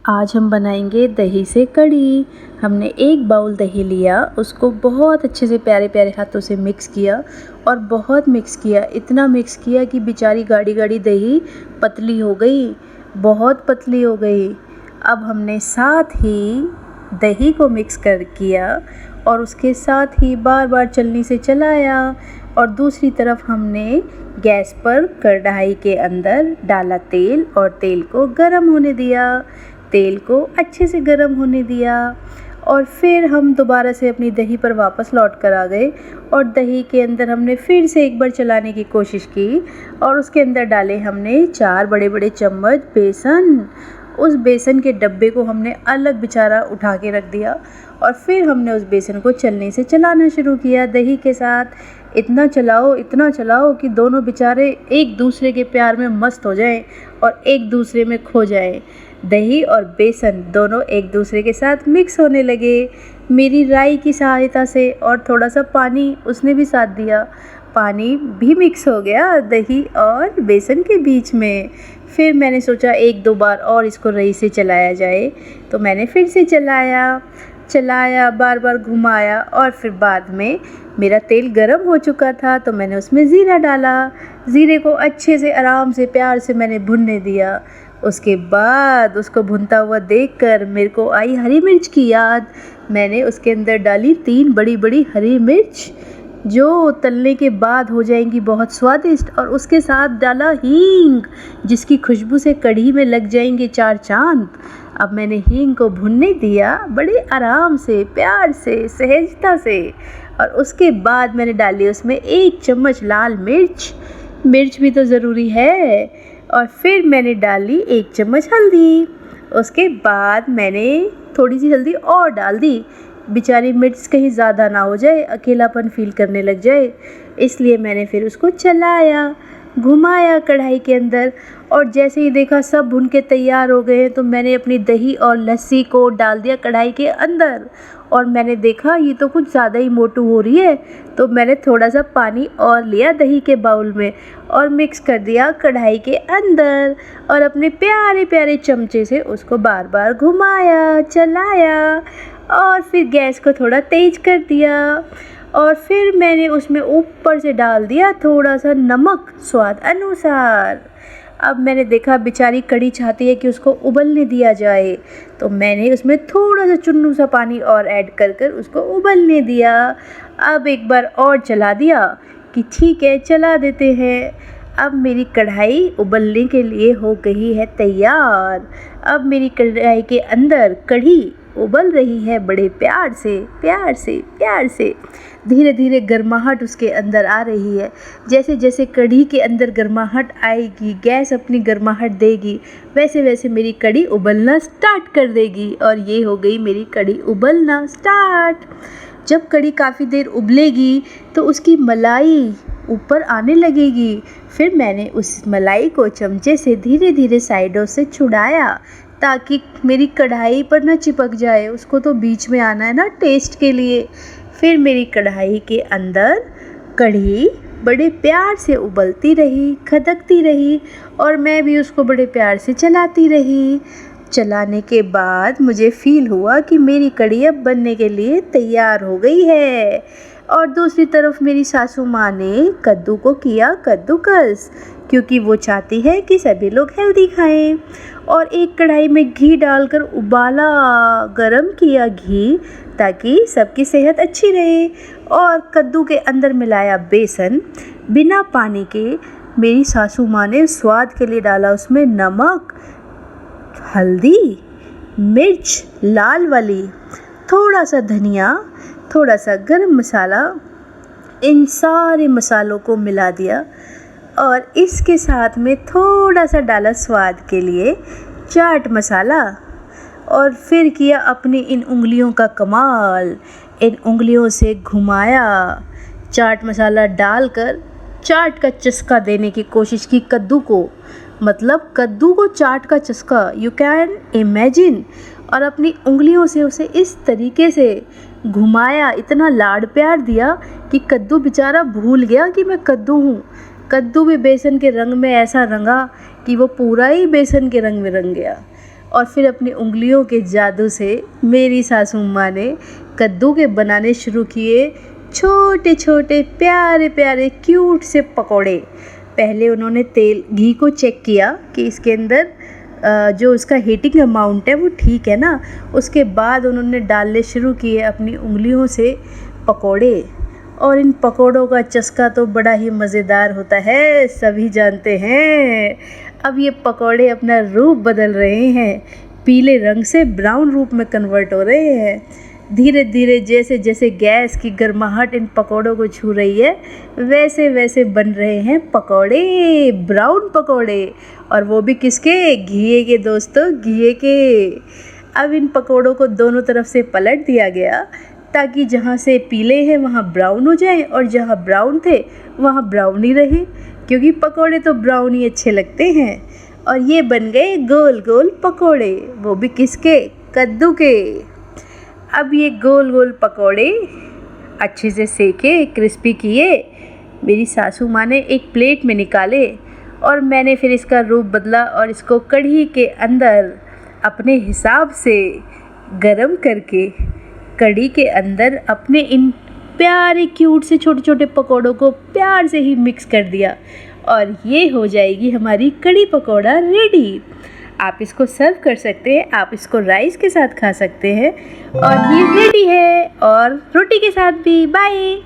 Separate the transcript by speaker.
Speaker 1: आज हम बनाएंगे दही से कढ़ी। हमने एक बाउल दही लिया, उसको बहुत अच्छे से प्यारे प्यारे हाथों से मिक्स किया और बहुत मिक्स किया, इतना मिक्स किया कि बेचारी गाढ़ी गाढ़ी दही पतली हो गई, बहुत पतली हो गई। अब हमने साथ ही दही को मिक्स कर किया और उसके साथ ही बार बार चलनी से चलाया और दूसरी तरफ हमने गैस पर कढ़ाई के अंदर डाला तेल और तेल को गरम होने दिया। तेल को अच्छे से गरम होने दिया और फिर हम दोबारा से अपनी दही पर वापस लौट कर आ गए और दही के अंदर हमने फिर से एक बार चलाने की कोशिश की और उसके अंदर डाले हमने 4 बड़े बड़े चम्मच बेसन। उस बेसन के डब्बे को हमने अलग बेचारा उठा के रख दिया और फिर हमने उस बेसन को चलने से चलाना शुरू किया दही के साथ। इतना चलाओ कि दोनों बेचारे एक दूसरे के प्यार में मस्त हो जाएं और एक दूसरे में खो जाएं। दही और बेसन दोनों एक दूसरे के साथ मिक्स होने लगे मेरी राई की सहायता से और थोड़ा सा पानी उसने भी साथ दिया। पानी भी मिक्स हो गया दही और बेसन के बीच में। फिर मैंने सोचा 1-2 बार और इसको रई से चलाया जाए, तो मैंने फिर से चलाया बार बार घुमाया और फिर बाद में मेरा तेल गरम हो चुका था तो मैंने उसमें ज़ीरा डाला। ज़ीरे को अच्छे से आराम से प्यार से मैंने भुनने दिया। उसके बाद उसको भुनता हुआ देखकर मेरे को आई हरी मिर्च की याद। मैंने उसके अंदर डाली 3 बड़ी बड़ी हरी मिर्च जो तलने के बाद हो जाएंगी बहुत स्वादिष्ट, और उसके साथ डाला हींग जिसकी खुशबू से कढ़ी में लग जाएंगे 4 चांद। अब मैंने हींग को भुनने दिया बड़े आराम से, प्यार से, सहजता से, और उसके बाद मैंने डाली उसमें 1 चम्मच लाल मिर्च भी तो ज़रूरी है, और फिर मैंने डाली 1 चम्मच हल्दी। उसके बाद मैंने थोड़ी सी हल्दी और डाल दी, बेचारी मिर्च कहीं ज़्यादा ना हो जाए, अकेलापन फील करने लग जाए, इसलिए मैंने फिर उसको चलाया, घुमाया कढ़ाई के अंदर। और जैसे ही देखा सब भुन के तैयार हो गए तो मैंने अपनी दही और लस्सी को डाल दिया कढ़ाई के अंदर और मैंने देखा ये तो कुछ ज़्यादा ही मोटू हो रही है, तो मैंने थोड़ा सा पानी और लिया दही के बाउल में और मिक्स कर दिया कढ़ाई के अंदर और अपने प्यारे प्यारे चमचे से उसको बार बार घुमाया, चलाया और फिर गैस को थोड़ा तेज कर दिया और फिर मैंने उसमें ऊपर से डाल दिया थोड़ा सा नमक स्वाद अनुसार। अब मैंने देखा बेचारी कढ़ी चाहती है कि उसको उबलने दिया जाए, तो मैंने उसमें थोड़ा सा चुन्नू सा पानी और ऐड कर उसको उबलने दिया। अब एक बार और चला दिया कि ठीक है चला देते हैं। अब मेरी कढ़ाई उबलने के लिए हो गई है तैयार। अब मेरी कढ़ाई के अंदर कढ़ी उबल रही है बड़े प्यार से। धीरे धीरे गर्माहट उसके अंदर आ रही है। जैसे जैसे कढ़ी के अंदर गर्माहट आएगी, गैस अपनी गर्माहट देगी, वैसे वैसे मेरी कढ़ी उबलना स्टार्ट कर देगी और ये हो गई मेरी कढ़ी उबलना स्टार्ट। जब कढ़ी काफ़ी देर उबलेगी तो उसकी मलाई ऊपर आने लगेगी। फिर मैंने उस मलाई को चमचे से धीरे धीरे साइडों से छुड़ाया ताकि मेरी कढ़ाई पर ना चिपक जाए, उसको तो बीच में आना है ना टेस्ट के लिए। फिर मेरी कढ़ाई के अंदर कढ़ी बड़े प्यार से उबलती रही, खदकती रही और मैं भी उसको बड़े प्यार से चलाती रही। चलाने के बाद मुझे फील हुआ कि मेरी कढ़ी अब बनने के लिए तैयार हो गई है। और दूसरी तरफ मेरी सासू माँ ने कद्दू को किया कद्दूकस, क्योंकि वो चाहती है कि सभी लोग हेल्दी खाएं। और एक कढ़ाई में घी डालकर उबाला, गरम किया घी ताकि सबकी सेहत अच्छी रहे। और कद्दू के अंदर मिलाया बेसन बिना पानी के। मेरी सासू माँ ने स्वाद के लिए डाला उसमें नमक, हल्दी, मिर्च लाल वाली, थोड़ा सा धनिया, थोड़ा सा गरम मसाला, इन सारे मसालों को मिला दिया और इसके साथ में थोड़ा सा डाला स्वाद के लिए चाट मसाला। और फिर किया अपनी इन उंगलियों का कमाल, इन उंगलियों से घुमाया, चाट मसाला डालकर चाट का चस्का देने की कोशिश की कद्दू को, मतलब कद्दू को चाट का चस्का, यू कैन इमेजिन। और अपनी उंगलियों से उसे इस तरीके से घुमाया, इतना लाड प्यार दिया कि कद्दू बेचारा भूल गया कि मैं कद्दू हूँ। कद्दू भी बेसन के रंग में ऐसा रंगा कि वो पूरा ही बेसन के रंग में रंग गया। और फिर अपनी उंगलियों के जादू से मेरी सासू माँ ने कद्दू के बनाने शुरू किए छोटे छोटे प्यारे प्यारे क्यूट से पकोड़े। पहले उन्होंने घी को चेक किया कि इसके अंदर जो उसका हीटिंग अमाउंट है वो ठीक है ना। उसके बाद उन्होंने डालने शुरू किए अपनी उंगलियों से पकोड़े, और इन पकोड़ों का चस्का तो बड़ा ही मज़ेदार होता है, सभी जानते हैं। अब ये पकोड़े अपना रूप बदल रहे हैं, पीले रंग से ब्राउन रूप में कन्वर्ट हो रहे हैं। धीरे धीरे जैसे जैसे गैस की गर्माहट इन पकोड़ों को छू रही है, वैसे वैसे बन रहे हैं पकोड़े, ब्राउन पकोड़े। और वो भी किसके? घिए के दोस्तों, घिए के। अब इन पकोड़ों को दोनों तरफ से पलट दिया गया ताकि जहाँ से पीले हैं वहाँ ब्राउन हो जाए, और जहाँ ब्राउन थे वहाँ ब्राउन ही रहे, क्योंकि पकोड़े तो ब्राउन ही अच्छे लगते हैं। और ये बन गए गोल गोल पकोड़े, वो भी किसके? कद्दू के। अब ये गोल गोल पकोड़े अच्छे से सेके, क्रिस्पी किए, मेरी सासू माँ ने एक प्लेट में निकाले, और मैंने फिर इसका रूप बदला और इसको कढ़ी के अंदर अपने हिसाब से गरम करके कढ़ी के अंदर अपने इन प्यारे क्यूट से छोटे छोटे पकोड़ों को प्यार से ही मिक्स कर दिया, और ये हो जाएगी हमारी कढ़ी पकोड़ा रेडी। आप इसको सर्व कर सकते हैं, आप इसको राइस के साथ खा सकते हैं, और ये रेडी है, और रोटी के साथ भी। बाय।